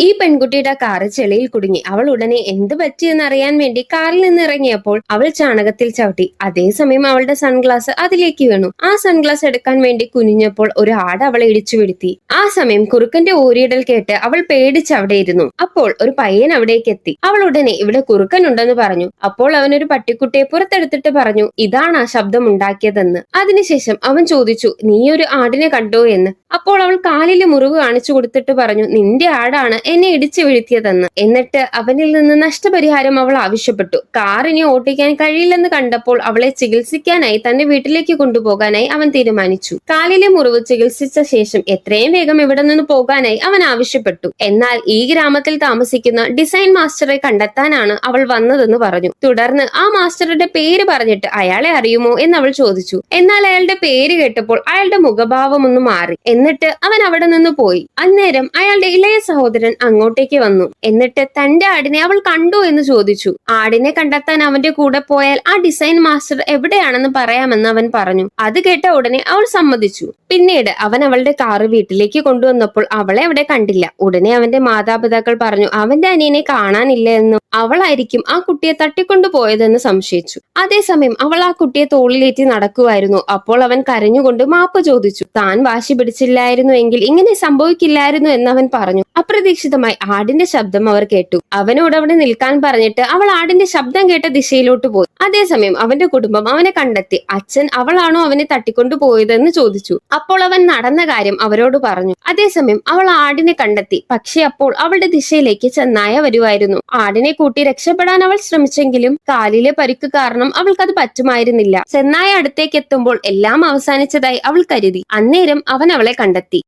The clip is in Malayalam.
ഈ പെൺകുട്ടിയുടെ കാറ് ചെളിയിൽ കുടുങ്ങി. അവൾ ഉടനെ എന്ത് പറ്റിയെന്ന് അറിയാൻ വേണ്ടി കാറിൽ നിന്ന് ഇറങ്ങിയപ്പോൾ അവൾ ചാണകത്തിൽ ചവിട്ടി. അതേസമയം അവളുടെ സൺഗ്ലാസ് അതിലേക്ക് വീണു. ആ സൺഗ്ലാസ് എടുക്കാൻ വേണ്ടി കുനിഞ്ഞപ്പോൾ ഒരു ആട് അവളെ ഇടിച്ചു വീഴ്ത്തി. ആ സമയം കുറുക്കന്റെ ഓരിയിടൽ കേട്ട് അവൾ പേടിച്ച് അവിടെ ഇരുന്നു. അപ്പോൾ ഒരു പയ്യൻ അവിടേക്ക് എത്തി. അവൾ ഉടനെ ഇവിടെ കുറുക്കൻ ഉണ്ടെന്ന് പറഞ്ഞു. അപ്പോൾ അവനൊരു പട്ടിക്കുട്ടിയെ പുറത്തെടുത്തിട്ട് പറഞ്ഞു, ഇതാണ് ആ ശബ്ദം ഉണ്ടാക്കിയതെന്ന്. അതിനുശേഷം അവൻ ചോദിച്ചു, നീ ഒരു ആടിനെ കണ്ടോ എന്ന്. അപ്പോൾ അവൾ കാലിലെ മുറിവ് കാണിച്ചു കൊടുത്തിട്ട് പറഞ്ഞു, നിന്റെ ആടാണ് എന്നെ ഇടിച്ചു വീഴ്ത്തിയതെന്ന്. എന്നിട്ട് അവനിൽ നിന്ന് നഷ്ടപരിഹാരം അവൾ ആവശ്യപ്പെട്ടു. കാർ ഇനി ഓട്ടിക്കാൻ കഴിയില്ലെന്ന് കണ്ടപ്പോൾ അവളെ ചികിത്സിക്കാനായി തന്റെ വീട്ടിലേക്ക് കൊണ്ടുപോകാനായി അവൻ തീരുമാനിച്ചു. കാലിലെ മുറിവ് ചികിത്സിച്ച ശേഷം എത്രയും വേഗം ഇവിടെ നിന്ന് പോകാനായി അവൻ ആവശ്യപ്പെട്ടു. എന്നാൽ ഈ ഗ്രാമത്തിൽ താമസിക്കുന്ന ഡിസൈൻ മാസ്റ്ററെ കണ്ടെത്താനാണ് അവൾ വന്നതെന്ന് പറഞ്ഞു. തുടർന്ന് ആ മാസ്റ്ററുടെ പേര് പറഞ്ഞിട്ട് അയാളെ അറിയുമോ എന്ന് അവൾ ചോദിച്ചു. എന്നാൽ അയാളുടെ പേര് കേട്ടപ്പോൾ അയാളുടെ മുഖഭാവം ഒന്ന് മാറി. എന്നിട്ട് അവൻ അവിടെ നിന്ന് പോയി. അന്നേരം അയാളുടെ ഇളയ സഹോദരൻ അങ്ങോട്ടേക്ക് വന്നു. എന്നിട്ട് തന്റെ ആടിനെ അവൾ കണ്ടു എന്ന് ചോദിച്ചു. ആടിനെ കണ്ടെത്താൻ അവന്റെ കൂടെ പോയാൽ ആ ഡിസൈൻ മാസ്റ്റർ എവിടെയാണെന്ന് പറയാമെന്ന് അവൻ പറഞ്ഞു. അത് കേട്ട ഉടനെ അവൾ സമ്മതിച്ചു. പിന്നീട് അവൻ അവളുടെ കാറ് വീട്ടിലേക്ക് കൊണ്ടുവന്നപ്പോൾ അവളെ അവിടെ കണ്ടില്ല. ഉടനെ അവന്റെ മാതാപിതാക്കൾ പറഞ്ഞു അവന്റെ അനിയനെ കാണാനില്ല എന്നും അവളായിരിക്കും ആ കുട്ടിയെ തട്ടിക്കൊണ്ടു പോയതെന്ന് സംശയിച്ചു. അതേസമയം അവൾ ആ കുട്ടിയെ തോളിലേറ്റി നടക്കുമായിരുന്നു. അപ്പോൾ അവൻ കരഞ്ഞുകൊണ്ട് മാപ്പ് ചോദിച്ചു. താൻ വാശി പിടിച്ചില്ലായിരുന്നു എങ്കിൽ ഇങ്ങനെ സംഭവിക്കില്ലായിരുന്നു എന്ന് അവൻ പറഞ്ഞു. അപ്രതീക്ഷിതമായി ആടിന്റെ ശബ്ദം അവർ കേട്ടു. അവനോട് അവിടെ നിൽക്കാൻ പറഞ്ഞിട്ട് അവൾ ആടിന്റെ ശബ്ദം കേട്ട ദിശയിലോട്ട് പോയി. അതേസമയം അവന്റെ കുടുംബം അവനെ കണ്ടെത്തി. അച്ഛൻ അവളാണോ അവനെ തട്ടിക്കൊണ്ടു പോയതെന്ന് ചോദിച്ചു. അപ്പോൾ അവൻ നടന്ന കാര്യം അവരോട് പറഞ്ഞു. അതേസമയം അവൾ ആടിനെ കണ്ടെത്തി. പക്ഷെ അപ്പോൾ അവളുടെ ദിശയിലേക്ക് ചെന്നായ വരുമായിരുന്നു. ആടിനെ കൂട്ടി രക്ഷപ്പെടാൻ അവൾ ശ്രമിച്ചെങ്കിലും കാലിലെ പരിക്ക് കാരണം അവൾക്കത് പറ്റുമായിരുന്നില്ല. ചെന്നായ അടുത്തേക്ക് എത്തുമ്പോൾ എല്ലാം അവസാനിച്ചതായി അവൾ കരുതി. അന്നേരം അവൻ അവളെ കണ്ടെത്തി.